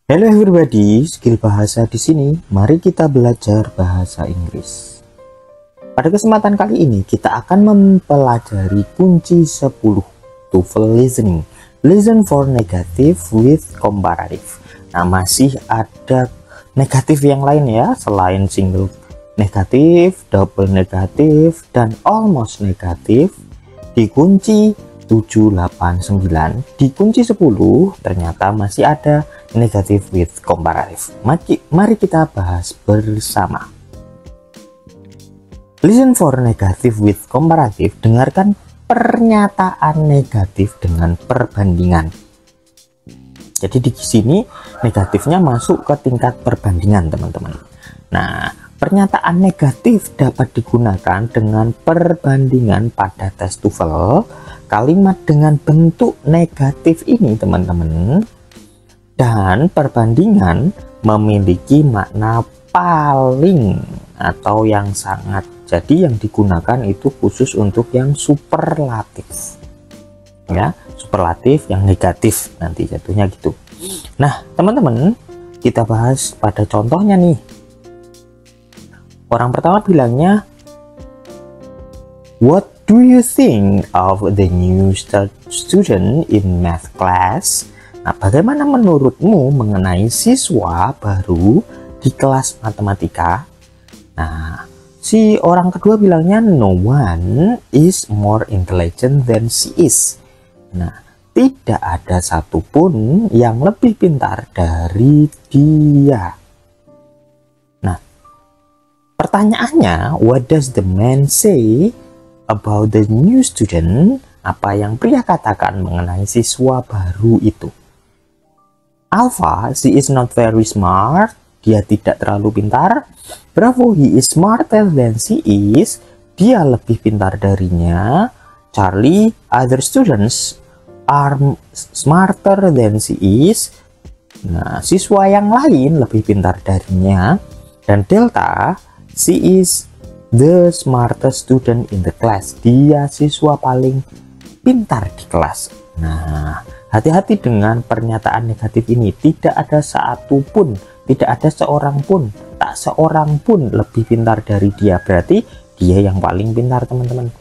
Hello everybody, skill bahasa di sini. Mari kita belajar bahasa Inggris. Pada kesempatan kali ini kita akan mempelajari kunci 10 TOEFL listening. Listen for negative with comparative. Nah, masih ada negatif yang lain ya, selain single negatif, double negatif, dan almost negatif. Di kunci 7, 8, 9, di kunci 10 ternyata masih ada negative with comparative. Mari kita bahas bersama. Listen for negative with comparative. Dengarkan pernyataan negatif dengan perbandingan. Jadi di sini negatifnya masuk ke tingkat perbandingan, teman-teman. Nah, pernyataan negatif dapat digunakan dengan perbandingan pada tes TOEFL. Kalimat dengan bentuk negatif ini, teman-teman, dan perbandingan memiliki makna paling atau yang sangat. Jadi yang digunakan itu khusus untuk yang superlatif, ya, superlatif yang negatif nanti jatuhnya gitu. Nah, teman-teman, kita bahas pada contohnya nih. Orang pertama bilangnya, "What do you think of the new student in math class?" Nah, bagaimana menurutmu mengenai siswa baru di kelas matematika? Nah, si orang kedua bilangnya, "No one is more intelligent than she is." Nah, tidak ada satupun yang lebih pintar dari dia. Nah, pertanyaannya, what does the man say about the new student? Apa yang pria katakan mengenai siswa baru itu? Alpha, she is not very smart. Dia tidak terlalu pintar. Bravo, he is smarter than she is. Dia lebih pintar darinya. Charlie, other students are smarter than she is. Nah, siswa yang lain lebih pintar darinya. Dan Delta, she is the smartest student in the class. Dia siswa paling pintar di kelas. Nah, hati-hati dengan pernyataan negatif ini. Tidak ada satupun, tidak ada seorang pun, tak seorang pun lebih pintar dari dia. Berarti dia yang paling pintar, teman-teman.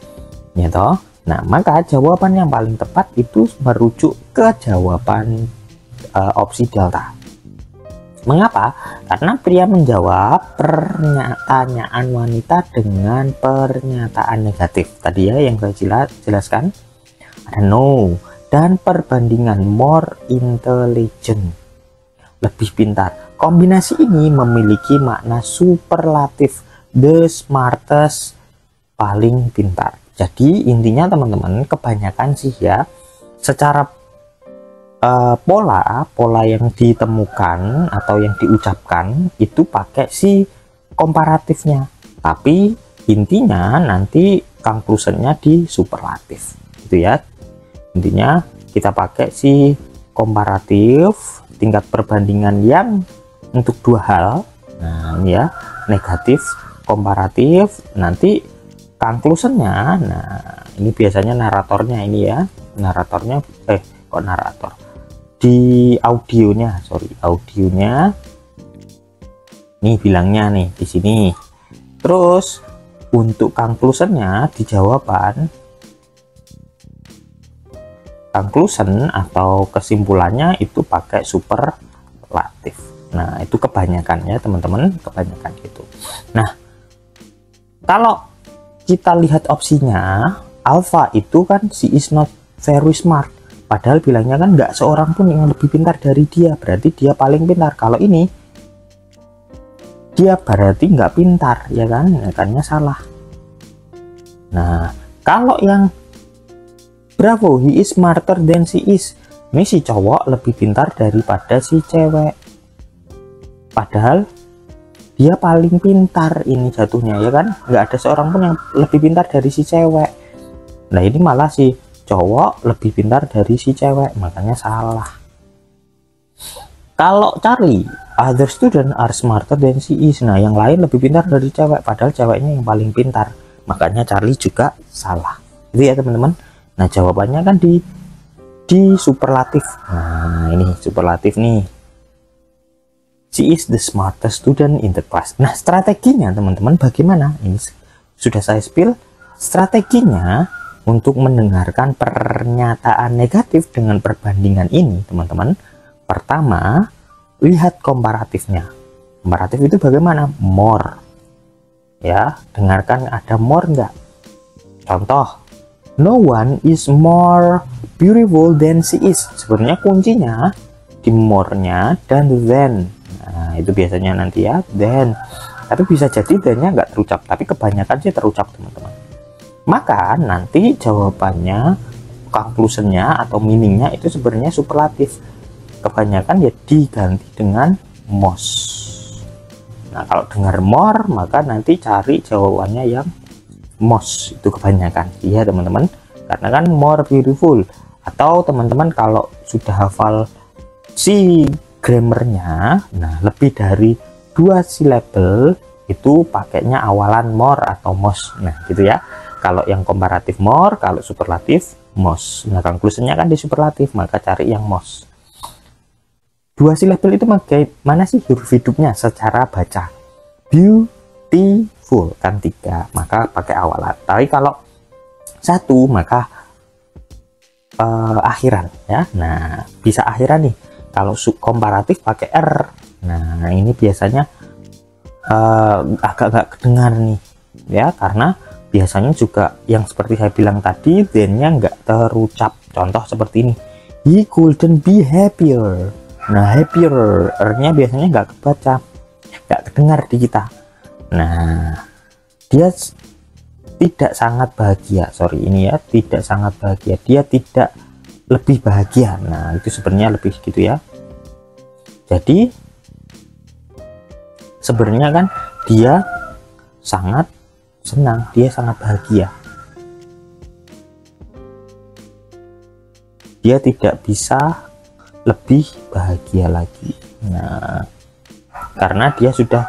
Ya toh? Nah, maka jawaban yang paling tepat itu merujuk ke jawaban opsi delta. Mengapa? Karena pria menjawab pertanyaan wanita dengan pernyataan negatif. Tadi ya yang saya jelaskan. Ada no. Dan perbandingan more intelligent, lebih pintar. Kombinasi ini memiliki makna superlatif, the smartest, paling pintar. Jadi intinya teman-teman, kebanyakan sih ya, secara pola yang ditemukan atau yang diucapkan itu pakai si komparatifnya, tapi intinya nanti conclusionnya di superlatif gitu ya. Intinya kita pakai si komparatif, tingkat perbandingan yang untuk dua hal. Nah, ini ya, negatif, komparatif, nanti conclusionnya. Nah, ini biasanya naratornya ini ya, naratornya kok narator di audionya, audionya nih bilangnya nih di sini. Terus untuk conclusionnya di jawaban, conclusion atau kesimpulannya itu pakai superlatif. Nah, itu kebanyakan ya teman-teman, kebanyakan gitu. Nah, kalau kita lihat opsinya, alpha itu kan she is not very smart. Padahal bilangnya kan nggak seorang pun yang lebih pintar dari dia. Berarti dia paling pintar. Kalau ini, dia berarti nggak pintar, ya kan? Makanya salah. Nah, kalau yang bravo, he is smarter than she is. Ini si cowok lebih pintar daripada si cewek. Padahal dia paling pintar ini jatuhnya, ya kan? Nggak ada seorang pun yang lebih pintar dari si cewek. Nah, ini malah si cowok lebih pintar dari si cewek, makanya salah. Kalau Charlie, other student are smarter than she is. Nah, yang lain lebih pintar dari cewek, padahal ceweknya yang paling pintar, makanya Charlie juga salah. Itu ya teman-teman. Nah, jawabannya kan di superlatif. Nah, ini superlatif nih. She is the smartest student in the class. Nah, strateginya teman-teman bagaimana? Ini sudah saya spill. Strateginya untuk mendengarkan pernyataan negatif dengan perbandingan ini, teman-teman. Pertama, lihat komparatifnya. Komparatif itu bagaimana? More. Ya, dengarkan ada more enggak? Contoh, no one is more beautiful than she is. Sebenarnya kuncinya di more-nya dan than. Nah, itu biasanya nanti ya, then. Tapi bisa jadi then-nya nggak terucap, tapi kebanyakan sih terucap, teman-teman. Maka nanti jawabannya, conclusion-nya atau meaning-nya itu sebenarnya superlatif. Kebanyakan ya diganti dengan most. Nah, kalau dengar more, maka nanti cari jawabannya yang most, itu kebanyakan. Iya, teman-teman. Karena kan more beautiful. Atau teman-teman kalau sudah hafal si grammarnya, nah lebih dari 2 syllable itu pakainya awalan more atau most. Nah gitu ya, kalau yang komparatif more, kalau superlatif most. Nah conclusion-nya kan di superlatif, maka cari yang most. 2 syllable itu bagaimana sih huruf hidupnya secara baca? Beautiful kan 3, maka pakai awalan. Tapi kalau 1 maka akhiran ya. Nah bisa akhiran nih. Kalau komparatif pakai R. Nah ini biasanya agak nggak kedengar nih ya, karena biasanya juga yang seperti saya bilang tadi, then-nya nggak terucap. Contoh seperti ini, he couldn't be happier. Nah happier, R-nya biasanya nggak kebaca, nggak kedengar di kita. Nah dia tidak sangat bahagia, sorry ini ya, tidak sangat bahagia, dia tidak lebih bahagia. Nah itu sebenarnya lebih gitu ya. Jadi sebenarnya kan dia sangat senang, dia sangat bahagia, dia tidak bisa lebih bahagia lagi. Nah karena dia sudah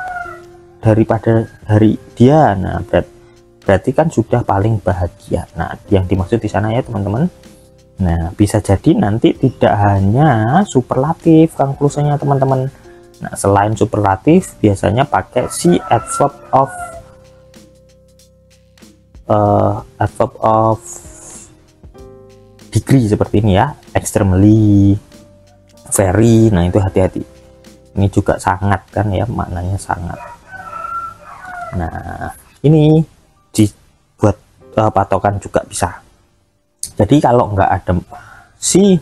daripada dari dia, nah berarti kan sudah paling bahagia. Nah yang dimaksud di sana ya teman-teman. Nah bisa jadi nanti tidak hanya superlatif conclusion-nya teman-teman. Nah selain superlatif biasanya pakai si adverb of degree seperti ini ya, extremely, very. Nah itu hati-hati, ini juga sangat kan ya, maknanya sangat. Nah ini dibuat patokan juga bisa. Jadi kalau nggak ada si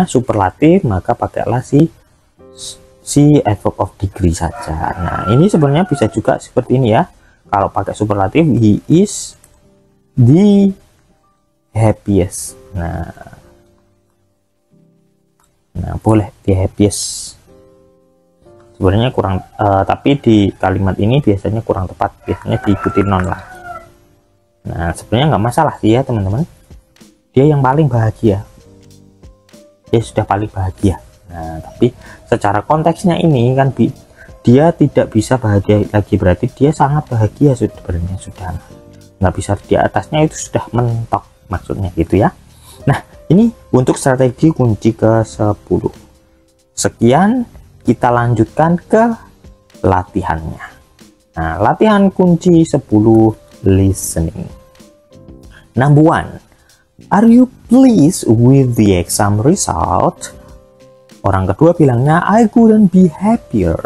superlatif, maka pakailah si adverb of degree saja. Nah ini sebenarnya bisa juga seperti ini ya. Kalau pakai superlatif, he is the happiest. Nah boleh the happiest. Sebenarnya kurang, tapi di kalimat ini biasanya kurang tepat, biasanya diikuti non lah. Nah sebenarnya nggak masalah sih ya teman-teman, dia yang paling bahagia, dia sudah paling bahagia. Nah tapi secara konteksnya ini kan dia tidak bisa bahagia lagi, berarti dia sangat bahagia sebenarnya, sudah nggak bisa di atasnya, itu sudah mentok maksudnya gitu ya. Nah ini untuk strategi kunci ke-10. Sekian, kita lanjutkan ke latihannya. Nah latihan kunci 10 listening. Number 1, are you pleased with the exam result? Orang kedua bilangnya, I couldn't be happier.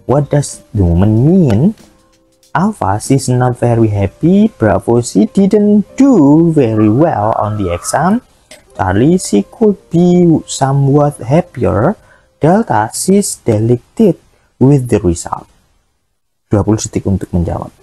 What does the woman mean? Alpha, she's not very happy. Bravo, she didn't do very well on the exam. Charlie, she could be somewhat happier. Delta, she's delighted with the result. 20 detik untuk menjawab.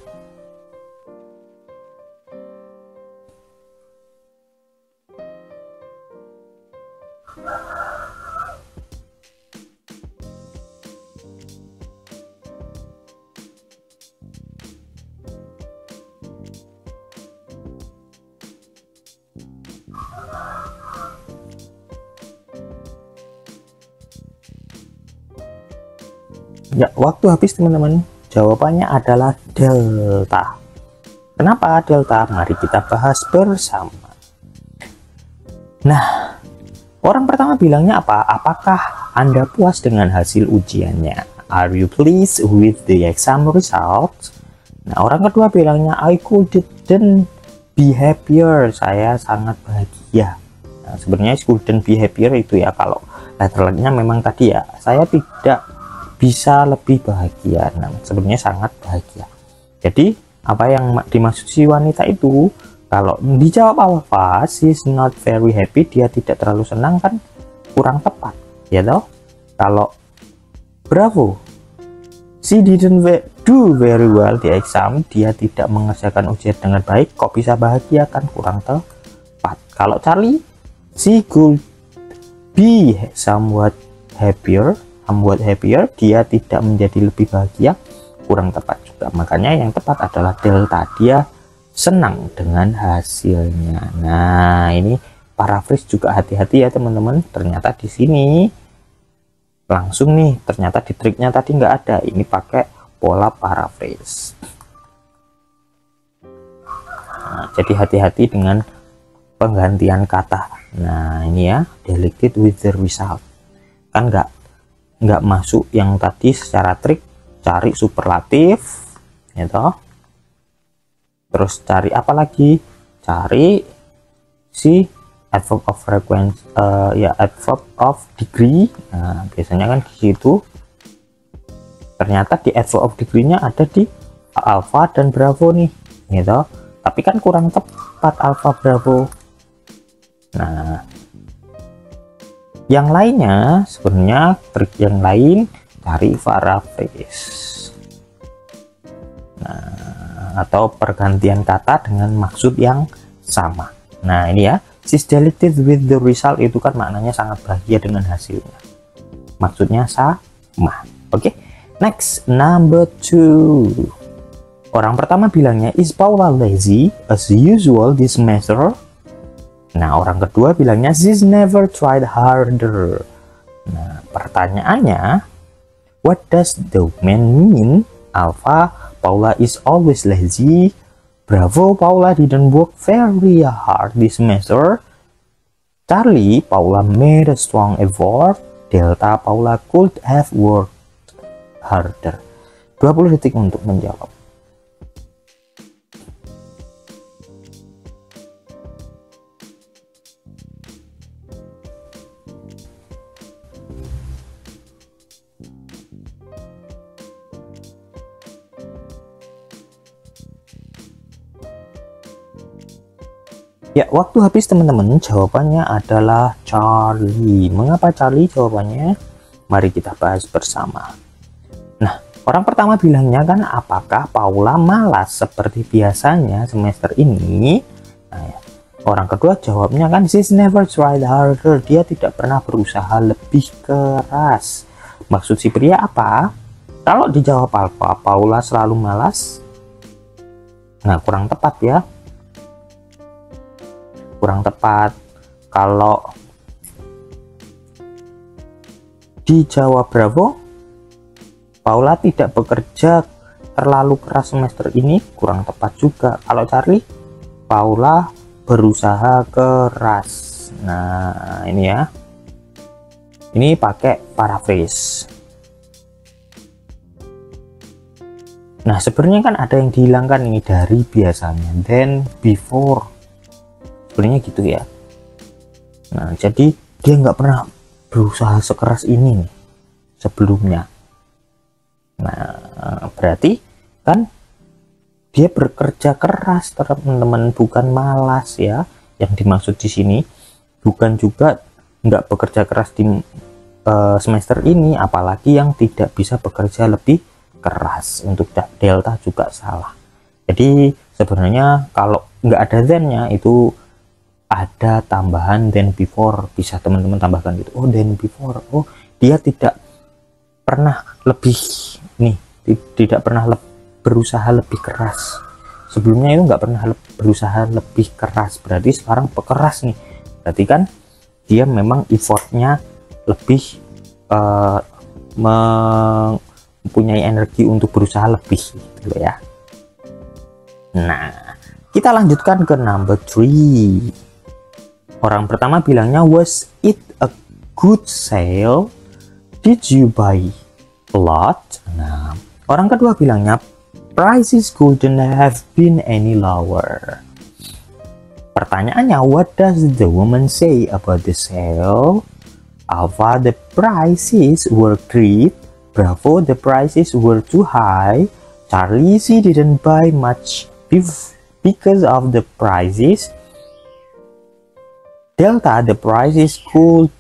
Ya, waktu habis teman-teman. Jawabannya adalah delta. Kenapa delta? Mari kita bahas bersama. Nah, orang pertama bilangnya apa? Apakah Anda puas dengan hasil ujiannya? Are you pleased with the exam results? Nah, orang kedua bilangnya I couldn't be happier. Saya sangat bahagia. Nah, sebenarnya couldn't be happier itu ya kalau letter-nya memang tadi ya, saya tidak bisa lebih bahagia. Nah, sebenarnya sangat bahagia. Jadi, apa yang dimaksud si wanita itu, kalau dijawab Alpha, she's not very happy, dia tidak terlalu senang, kan kurang tepat, ya toh? Kalau Bravo, she didn't do very well di exam, dia tidak mengerjakan ujian dengan baik, kok bisa bahagia, kan kurang tepat. Kalau Charlie, she could be somewhat happier, dia tidak menjadi lebih bahagia, kurang tepat juga. Makanya yang tepat adalah delta, dia senang dengan hasilnya. Nah, ini paraphrase juga hati-hati ya teman-teman. Ternyata di sini langsung nih, ternyata di triknya tadi nggak ada, ini pakai pola paraphrase. Nah, jadi hati-hati dengan penggantian kata. Nah, ini ya, deleted with the result, kan nggak masuk yang tadi secara trik. Cari superlatif, ya toh. Terus cari apa lagi? Cari si adverb of frequency, ya adverb of degree. Nah, biasanya kan di situ. Ternyata di adverb of degree-nya ada di Alpha dan Bravo nih, gitu. Tapi kan kurang tepat Alpha Bravo. Nah, yang lainnya sebenarnya trik yang lain, cari paraphrase. Nah, atau pergantian kata dengan maksud yang sama. Nah, ini ya, she's delighted with the result, itu kan maknanya sangat bahagia dengan hasilnya. Maksudnya sama. Oke. Next, number 2. Orang pertama bilangnya, is Paula lazy as usual this semester? Nah, orang kedua bilangnya, she's never tried harder. Nah, pertanyaannya, what does the man mean? Alpha, Paula is always lazy. Bravo, Paula didn't work very hard this semester. Charlie, Paula made a strong effort. Delta, Paula could have worked harder. 20 detik untuk menjawab. Ya, waktu habis teman-teman. Jawabannya adalah Charlie. Mengapa Charlie jawabannya? Mari kita bahas bersama. Nah, orang pertama bilangnya kan, apakah Paula malas seperti biasanya semester ini? Nah, ya. Orang kedua jawabnya kan, she's never tried harder. Dia tidak pernah berusaha lebih keras. Maksud si pria apa? Kalau dijawab Alpha, Paula selalu malas. Nah, kurang tepat ya. Kurang tepat. Kalau dijawab Bravo, Paula tidak bekerja terlalu keras semester ini, kurang tepat juga. Kalau Charlie, Paula berusaha keras. Nah, ini ya, ini pakai paraphrase. Nah, sebenarnya kan ada yang dihilangkan ini dari biasanya, then before, sebenarnya gitu ya. Nah, jadi dia nggak pernah berusaha sekeras ini nih sebelumnya. Nah, berarti kan dia bekerja keras teman-teman, bukan malas ya. Yang dimaksud di sini bukan juga nggak bekerja keras di semester ini, apalagi yang tidak bisa bekerja lebih keras. Untuk delta juga salah. Jadi sebenarnya kalau nggak ada then-nya, itu ada tambahan then before, bisa teman-teman tambahkan gitu. Oh, then before, oh dia tidak pernah lebih nih, tidak pernah berusaha lebih keras sebelumnya, itu nggak pernah berusaha lebih keras, berarti sekarang pekeras nih, berarti kan dia memang effortnya lebih, mempunyai energi untuk berusaha lebih gitu ya. Nah, kita lanjutkan ke number 3. Orang pertama bilangnya, was it a good sale? Did you buy a lot? Nah, orang kedua bilangnya, prices couldn't have been any lower. Pertanyaannya, what does the woman say about the sale? Alpha, the prices were great. Bravo, the prices were too high. Charlie, she didn't buy much because of the prices. Delta, the prices could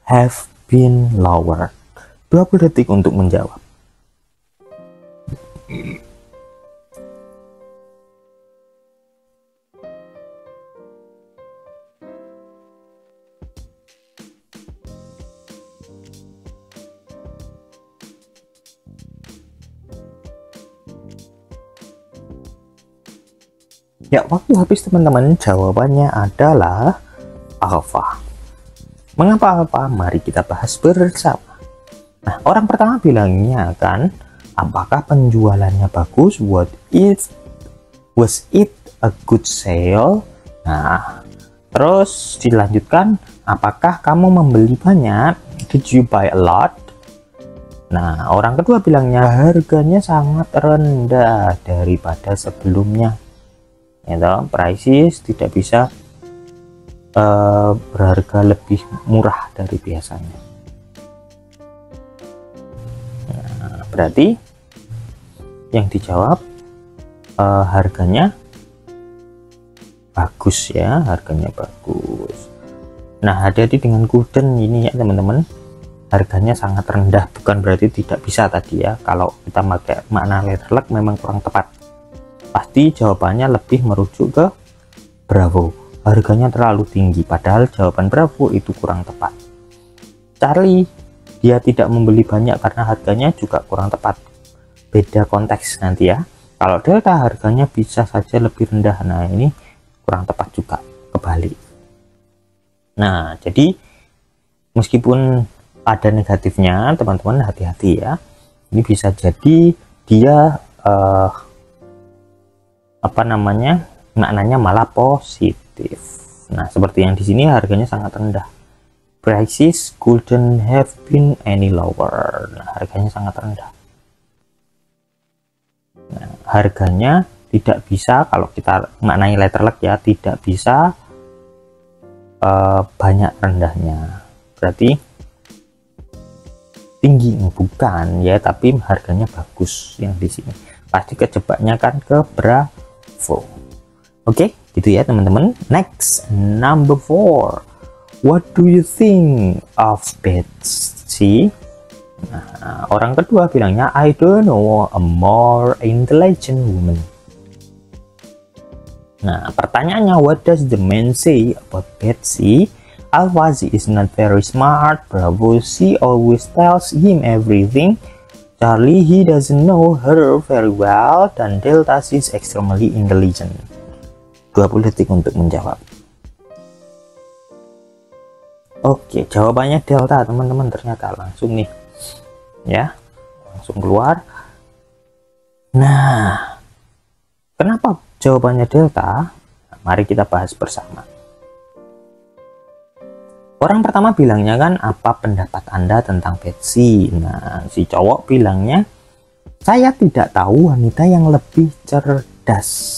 have been lower. 20 detik untuk menjawab. Ya, waktu habis teman-teman. Jawabannya adalah Alpha. Mengapa Alpha? Mari kita bahas bersama. Nah, orang pertama bilangnya kan, apakah penjualannya bagus? Was it a good sale? Nah, terus dilanjutkan, apakah kamu membeli banyak? Did you buy a lot? Nah, orang kedua bilangnya harganya sangat rendah daripada sebelumnya. Ya, prices tidak bisa berharga lebih murah dari biasanya. Nah, berarti yang dijawab harganya bagus ya, harganya bagus. Nah, hati-hati dengan couldn't ini ya teman-teman, harganya sangat rendah bukan berarti tidak bisa tadi ya. Kalau kita pakai makna letter luck memang kurang tepat, pasti jawabannya lebih merujuk ke bravo, harganya terlalu tinggi, padahal jawaban bravo itu kurang tepat. Charlie, dia tidak membeli banyak karena harganya juga kurang tepat, beda konteks nanti ya. Kalau delta harganya bisa saja lebih rendah, nah ini kurang tepat juga, kebalik. Nah, jadi meskipun ada negatifnya teman-teman, hati-hati ya, ini bisa jadi dia maknanya malah positif. Nah, seperti yang di sini harganya sangat rendah, prices couldn't have been any lower. Nah, harganya sangat rendah. Nah, harganya tidak bisa, kalau kita maknai letter luck ya, tidak bisa banyak rendahnya, berarti tinggi bukan ya, tapi harganya bagus. Yang di sini pasti kejebaknya kan ke bravo. Oke, gitu ya teman-teman. Next, number 4. What do you think of Betsy? Nah, orang kedua bilangnya, I don't know, a more intelligent woman. Nah, pertanyaannya, what does the man say about Betsy? Alpha, she is not very smart. Bravo, she always tells him everything. Charlie, he doesn't know her very well. Dan Delta, she is extremely intelligent. 20 detik untuk menjawab. Oke, jawabannya Delta teman-teman, ternyata langsung nih ya, langsung keluar. Nah, kenapa jawabannya Delta? Nah, mari kita bahas bersama. Orang pertama bilangnya kan, apa pendapat Anda tentang Betsy? Nah, si cowok bilangnya, saya tidak tahu wanita yang lebih cerdas.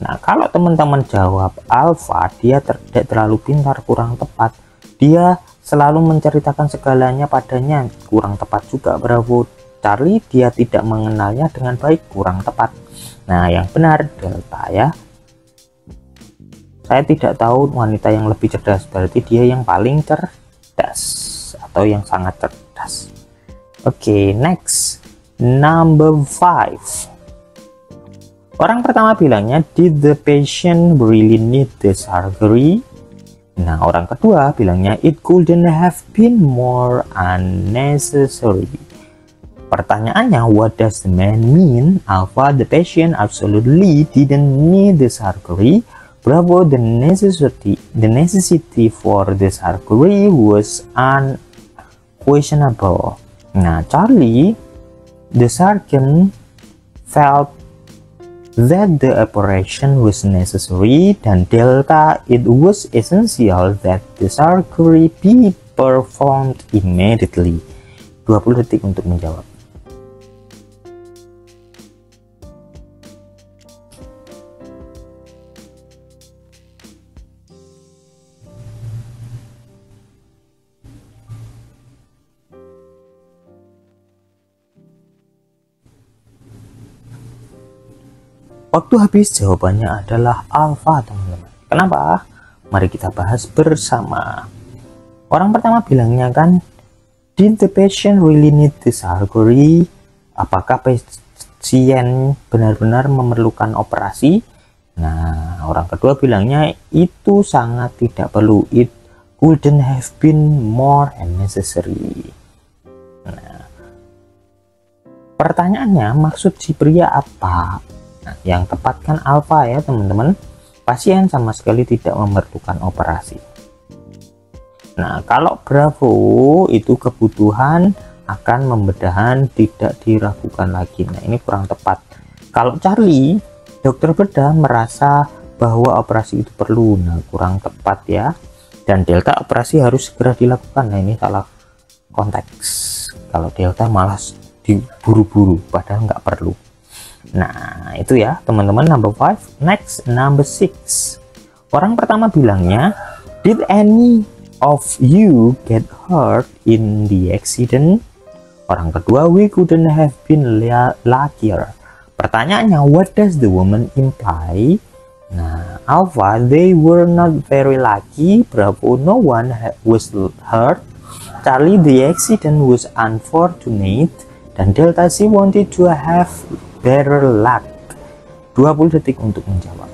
Nah, kalau teman-teman jawab Alpha, dia tidak terlalu pintar, kurang tepat. Dia selalu menceritakan segalanya padanya, kurang tepat juga. Bravo. Charlie, dia tidak mengenalnya dengan baik, kurang tepat. Nah, yang benar Delta ya. Saya tidak tahu wanita yang lebih cerdas, berarti dia yang paling cerdas atau yang sangat cerdas. Oke, next, number 5. Orang pertama bilangnya, did the patient really need the surgery? Nah, orang kedua bilangnya, it couldn't have been more unnecessary. Pertanyaannya, what does the man mean? Alpha, the patient absolutely didn't need the surgery. Bravo, the necessity for the surgery was unquestionable. Nah, Charlie, the surgeon felt that the operation was necessary. Dan Delta, it was essential that the surgery be performed immediately. 20 detik untuk menjawab. Waktu habis, jawabannya adalah alpha, teman-teman. Kenapa? Mari kita bahas bersama. Orang pertama bilangnya kan, did the patient really need the surgery? Apakah pasien benar-benar memerlukan operasi? Nah, orang kedua bilangnya itu sangat tidak perlu. It couldn't have been more unnecessary. Nah, pertanyaannya, maksud si pria apa? Nah, yang tepat kan alpha ya teman-teman. Pasien sama sekali tidak memerlukan operasi. Nah, kalau bravo itu kebutuhan akan pembedahan tidak diragukan lagi. Nah, ini kurang tepat. Kalau Charlie, dokter bedah merasa bahwa operasi itu perlu. Nah, kurang tepat ya. Dan delta, operasi harus segera dilakukan. Nah, ini salah konteks. Kalau delta malas diburu-buru padahal nggak perlu. Nah, itu ya teman-teman, number 5. Next, number 6. Orang pertama bilangnya, did any of you get hurt in the accident? Orang kedua, we couldn't have been luckier. Pertanyaannya, what does the woman imply? Nah, alpha, they were not very lucky. Bravo, no one was hurt. Charlie, the accident was unfortunate. Dan delta, she wanted to have better luck. 20 detik untuk menjawab.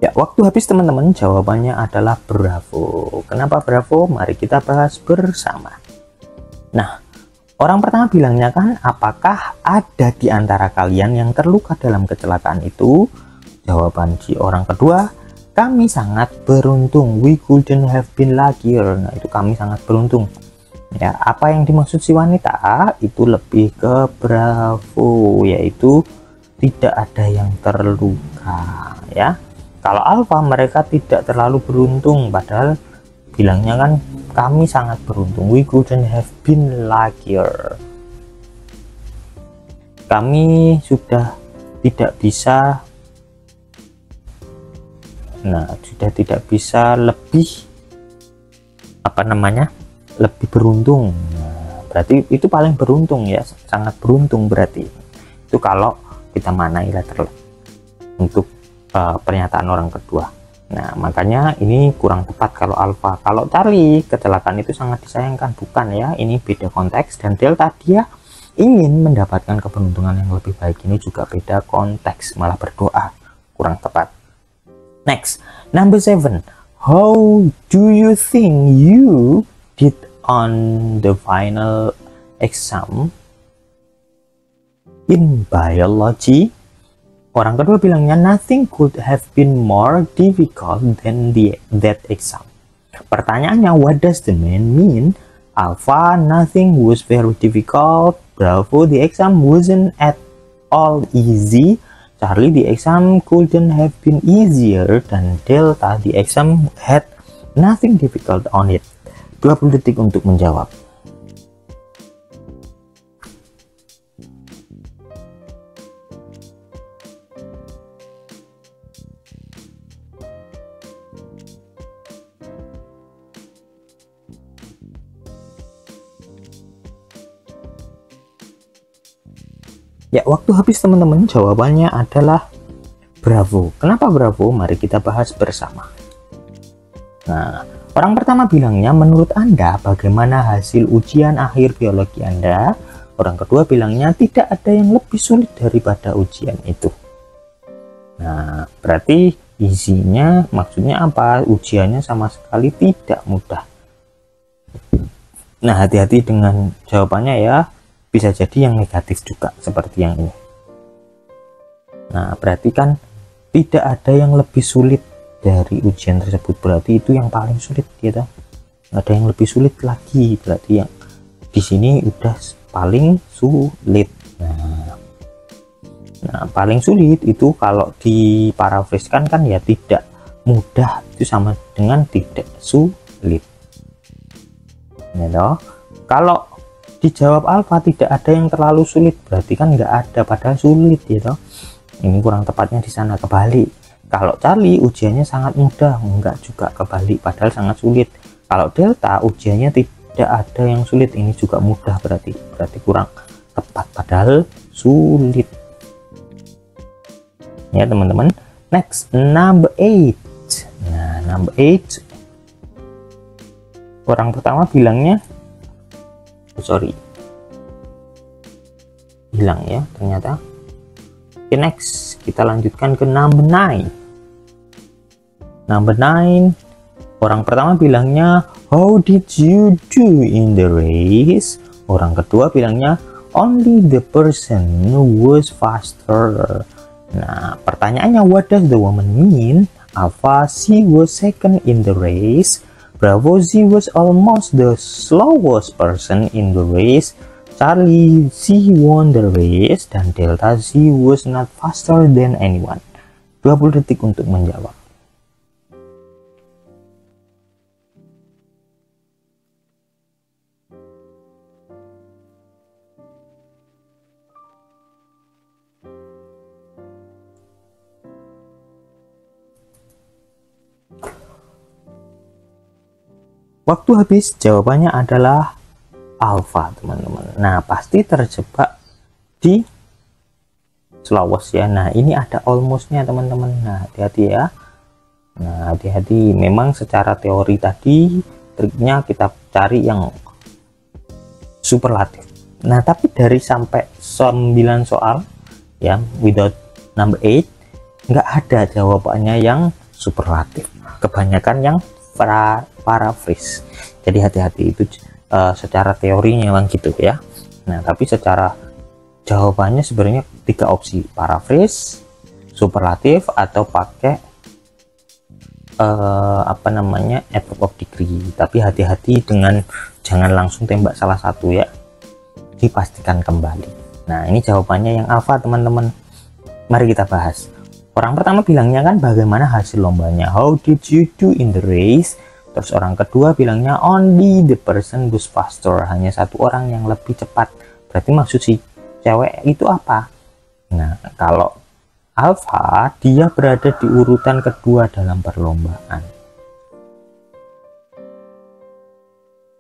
Ya, waktu habis teman-teman. Jawabannya adalah bravo. Kenapa bravo? Mari kita bahas bersama. Nah, orang pertama bilangnya kan, apakah ada di antara kalian yang terluka dalam kecelakaan itu? Jawaban si orang kedua, kami sangat beruntung. We couldn't have been luckier. Nah, itu kami sangat beruntung. Ya, apa yang dimaksud si wanita? Itu lebih ke bravo, yaitu tidak ada yang terluka. Ya, kalau alpha mereka tidak terlalu beruntung, padahal bilangnya kan kami sangat beruntung. We couldn't have been luckier. Kami sudah tidak bisa, sudah tidak bisa lebih lebih beruntung. Nah, berarti itu paling beruntung ya, sangat beruntung berarti. Itu kalau kita manai letter untuk pernyataan orang kedua. Nah, makanya ini kurang tepat kalau alpha. Kalau Charlie, kecelakaan itu sangat disayangkan, bukan ya, ini beda konteks. Dan delta, dia ingin mendapatkan keberuntungan yang lebih baik, ini juga beda konteks, malah berdoa, kurang tepat. Next, number 7. How do you think you did on the final exam in biology? Orang kedua bilangnya, nothing could have been more difficult than that exam. Pertanyaannya, what does the man mean? Alpha, nothing was very difficult. Bravo, the exam wasn't at all easy. Charlie, the exam couldn't have been easier. Dan delta, the exam had nothing difficult on it. 20 detik untuk menjawab. Ya, waktu habis teman-teman. Jawabannya adalah bravo. Kenapa bravo? Mari kita bahas bersama. Nah, orang pertama bilangnya, menurut Anda bagaimana hasil ujian akhir biologi Anda? Orang kedua bilangnya, tidak ada yang lebih sulit daripada ujian itu. Nah, berarti isinya maksudnya apa? Ujiannya sama sekali tidak mudah. Nah, hati-hati dengan jawabannya ya. Bisa jadi yang negatif juga seperti yang ini. Nah, berarti kan tidak ada yang lebih sulit dari ujian tersebut, berarti itu yang paling sulit gitu. Ada yang lebih sulit lagi, berarti yang di sini udah paling sulit. Nah, paling sulit itu kalau diparafraskan kan ya tidak mudah, itu sama dengan tidak sulit. Ya toh? Kalau dijawab alfa tidak ada yang terlalu sulit, berarti kan nggak ada padahal sulit gitu. Ini kurang tepatnya di sana, kebalik. Kalau Charlie ujiannya sangat mudah, enggak juga, kebalik padahal sangat sulit. Kalau delta ujiannya tidak ada yang sulit, ini juga mudah, berarti kurang tepat padahal sulit. Ya teman-teman. Next, number 8. Nah, number 8, orang pertama bilangnya hilang ya ternyata. Oke, next kita lanjutkan ke number 9. Number 9, orang pertama bilangnya how did you do in the race. Orang kedua bilangnya only the person who was faster. Nah, pertanyaannya what does the woman mean? Alpha, she was second in the race. Bravo, she was almost the slowest person in the race. Charlie, she won the race. Dan Delta, she was not faster than anyone. 20 detik untuk menjawab. Waktu habis, jawabannya adalah alfa teman-teman. Nah, pasti terjebak di slowest ya. Nah, ini ada almostnya teman-teman. Nah, hati-hati ya. Nah, hati-hati. Memang secara teori tadi triknya kita cari yang superlatif. Nah, tapi dari sampai 9 soal ya, without number 8 nggak ada jawabannya yang superlatif. Kebanyakan yang paraphrase. Jadi hati-hati, itu secara teorinya memang gitu ya. Nah, tapi secara jawabannya sebenarnya 3 opsi: paraphrase, superlatif, atau pakai adverb of degree. Tapi hati-hati dengan jangan langsung tembak salah satu ya, dipastikan kembali. Nah, ini jawabannya yang alpha teman-teman. Mari kita bahas. Orang pertama bilangnya kan bagaimana hasil lombanya, how did you do in the race. Terus orang kedua bilangnya only the person was faster, hanya satu orang yang lebih cepat. Berarti maksud si cewek itu apa? Nah, kalau alpha, dia berada di urutan kedua dalam perlombaan.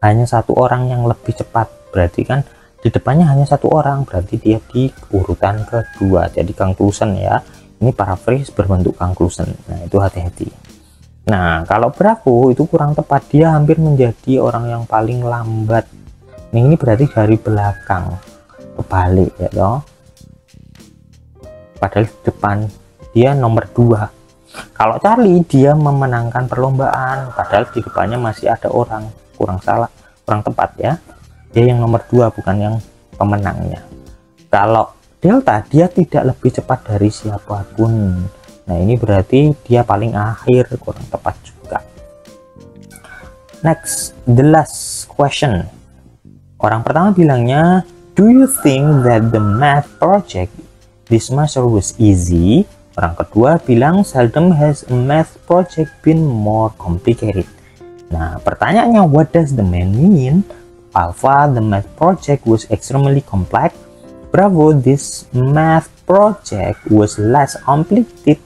Hanya satu orang yang lebih cepat, berarti kan di depannya hanya satu orang, berarti dia di urutan kedua. Jadi conclusion ya. Ini paraphrase berbentuk conclusion. Nah, itu hati-hati. Nah, kalau Bravo itu kurang tepat, dia hampir menjadi orang yang paling lambat. Nah, ini berarti dari belakang, kebalik ya toh. Padahal di depan dia nomor 2. Kalau Charlie, dia memenangkan perlombaan, padahal di depannya masih ada orang. Kurang tepat ya. Dia yang nomor 2, bukan yang pemenangnya. Kalau Delta, dia tidak lebih cepat dari siapapun. Nah, ini berarti dia paling akhir, kurang tepat juga. Next, the last question. Orang pertama bilangnya, do you think that the math project this semester was easy? Orang kedua bilang, seldom has a math project been more complicated. Nah, pertanyaannya, what does the man mean? Alpha, the math project was extremely complex. Bravo, this math project was less complicated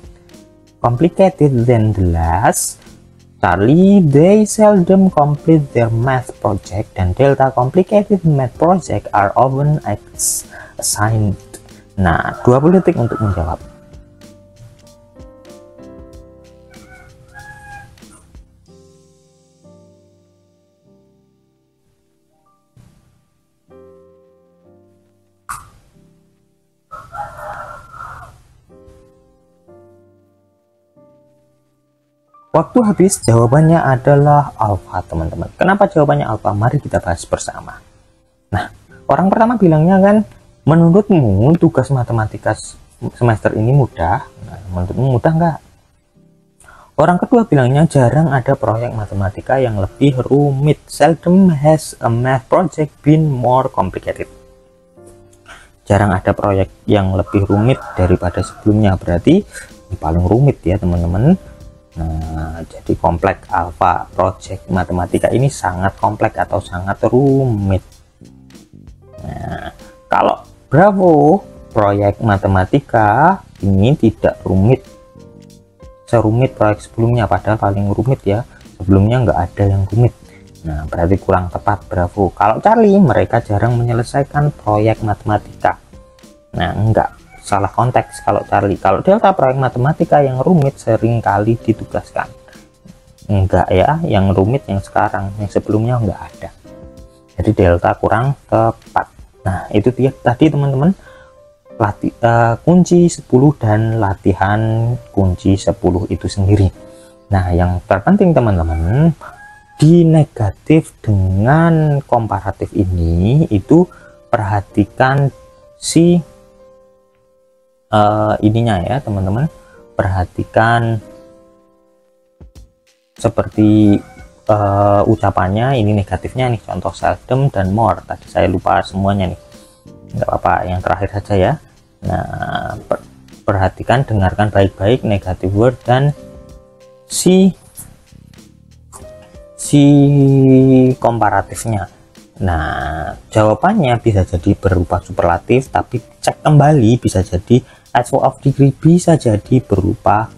than the last. Charlie, they seldom complete their math project. Dan Delta, complicated math project are often assigned. Nah, 20 detik untuk menjawab. Waktu habis, jawabannya adalah alpha teman-teman. Kenapa jawabannya alpha? Mari kita bahas bersama. Nah, orang pertama bilangnya kan, menurutmu tugas matematika semester ini mudah? Nah, menurutmu mudah nggak? Orang kedua bilangnya jarang ada proyek matematika yang lebih rumit. Seldom has a math project been more complicated. Jarang ada proyek yang lebih rumit daripada sebelumnya, berarti ini paling rumit ya teman-teman. Nah, jadi kompleks alpha project matematika ini sangat kompleks atau sangat rumit. Nah, kalau Bravo proyek matematika ini tidak rumit serumit proyek sebelumnya, padahal paling rumit ya, sebelumnya nggak ada yang rumit. Nah, berarti kurang tepat Bravo. Kalau Charlie, mereka jarang menyelesaikan proyek matematika. Nah, enggak, salah konteks kalau Charlie. Kalau Delta, proyek matematika yang rumit sering kali ditugaskan. Enggak ya, yang rumit yang sekarang, yang sebelumnya enggak ada. Jadi Delta kurang tepat. Nah, itu dia tadi teman-teman, kunci 10 dan latihan kunci 10 itu sendiri. Nah, yang terpenting teman-teman, di negatif dengan komparatif ini itu perhatikan si ininya ya teman-teman, perhatikan seperti ucapannya. Ini negatifnya nih, contoh seldom dan more. Tadi saya lupa semuanya nih, nggak apa-apa, yang terakhir saja ya. Nah, perhatikan, dengarkan baik-baik negative word dan si komparatifnya. Nah, jawabannya bisa jadi berupa superlatif, tapi cek kembali bisa jadi adverb of degree, bisa jadi berupa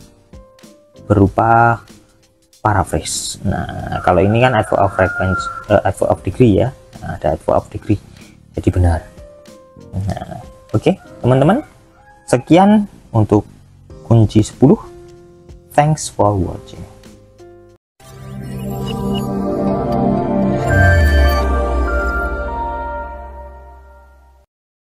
paraphrase. Nah, kalau ini kan adverb of reference, adverb of degree ya. Nah, ada adverb of degree, jadi benar. Nah, oke, teman-teman, sekian untuk kunci 10. Thanks for watching.